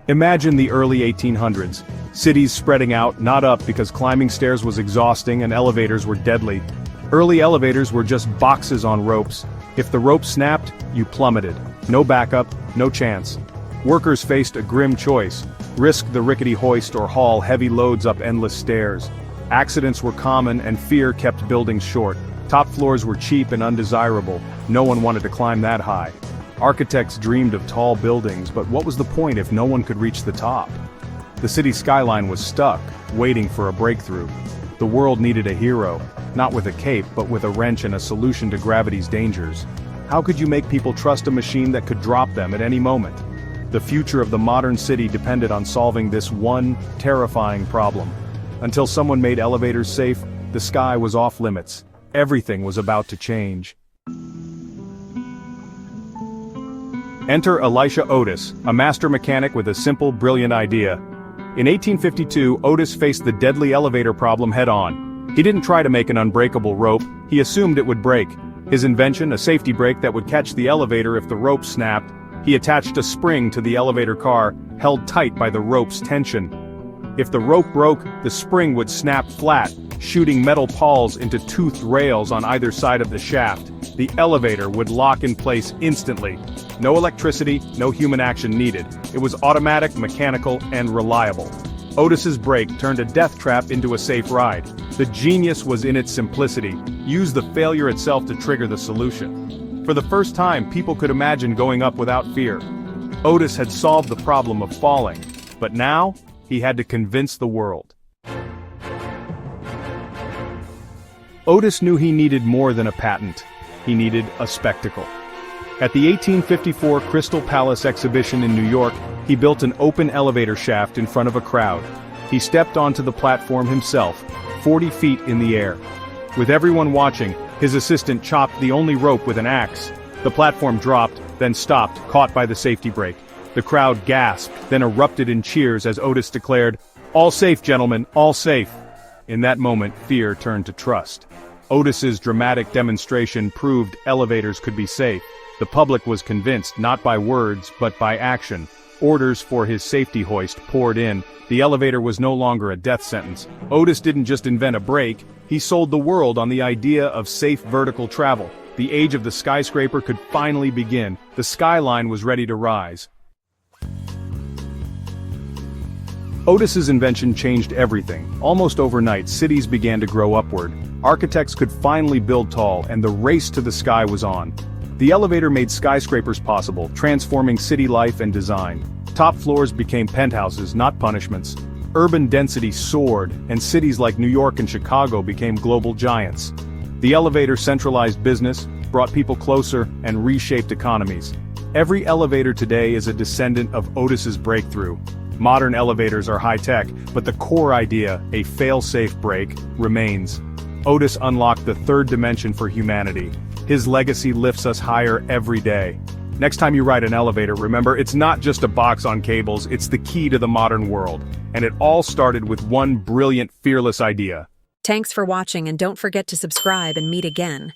Imagine the early 1800s. Cities spreading out, not up because climbing stairs was exhausting and elevators were deadly. Early elevators were just boxes on ropes. If the rope snapped, you plummeted. No backup, no chance. Workers faced a grim choice: risk the rickety hoist or haul heavy loads up endless stairs. Accidents were common and fear kept buildings short. Top floors were cheap and undesirable. No one wanted to climb that high. Architects dreamed of tall buildings, but what was the point if no one could reach the top? The city's skyline was stuck, waiting for a breakthrough. The world needed a hero, not with a cape but with a wrench and a solution to gravity's dangers. How could you make people trust a machine that could drop them at any moment? The future of the modern city depended on solving this one terrifying problem. Until someone made elevators safe, the sky was off limits. Everything was about to change. Enter Elisha Otis, a master mechanic with a simple, brilliant idea. In 1852, Otis faced the deadly elevator problem head-on. He didn't try to make an unbreakable rope, he assumed it would break. His invention, a safety brake that would catch the elevator if the rope snapped, he attached a spring to the elevator car, held tight by the rope's tension. If the rope broke, the spring would snap flat, shooting metal pawls into toothed rails on either side of the shaft. The elevator would lock in place instantly. No electricity, no human action needed. It was automatic, mechanical, and reliable. Otis's brake turned a death trap into a safe ride. The genius was in its simplicity. Use the failure itself to trigger the solution. For the first time, people could imagine going up without fear. Otis had solved the problem of falling, but now, he had to convince the world. Otis knew he needed more than a patent. He needed a spectacle. At the 1854 Crystal Palace exhibition in New York, he built an open elevator shaft in front of a crowd. He stepped onto the platform himself, 40 feet in the air. With everyone watching, his assistant chopped the only rope with an axe. The platform dropped, then stopped, caught by the safety brake. The crowd gasped, then erupted in cheers as Otis declared, "All safe, gentlemen, all safe." In that moment, fear turned to trust. Otis's dramatic demonstration proved elevators could be safe. The public was convinced, not by words, but by action. Orders for his safety hoist poured in. The elevator was no longer a death sentence. Otis didn't just invent a brake, he sold the world on the idea of safe vertical travel. The age of the skyscraper could finally begin. The skyline was ready to rise. Otis's invention changed everything. Almost overnight, cities began to grow upward. Architects could finally build tall, and the race to the sky was on. The elevator made skyscrapers possible, transforming city life and design. Top floors became penthouses, not punishments. Urban density soared, and cities like New York and Chicago became global giants. The elevator centralized business, brought people closer, and reshaped economies. Every elevator today is a descendant of Otis's breakthrough. Modern elevators are high-tech, but the core idea, a fail-safe brake, remains. Otis unlocked the third dimension for humanity. His legacy lifts us higher every day. Next time you ride an elevator, remember, it's not just a box on cables, it's the key to the modern world. And it all started with one brilliant, fearless idea. Thanks for watching, and don't forget to subscribe and meet again.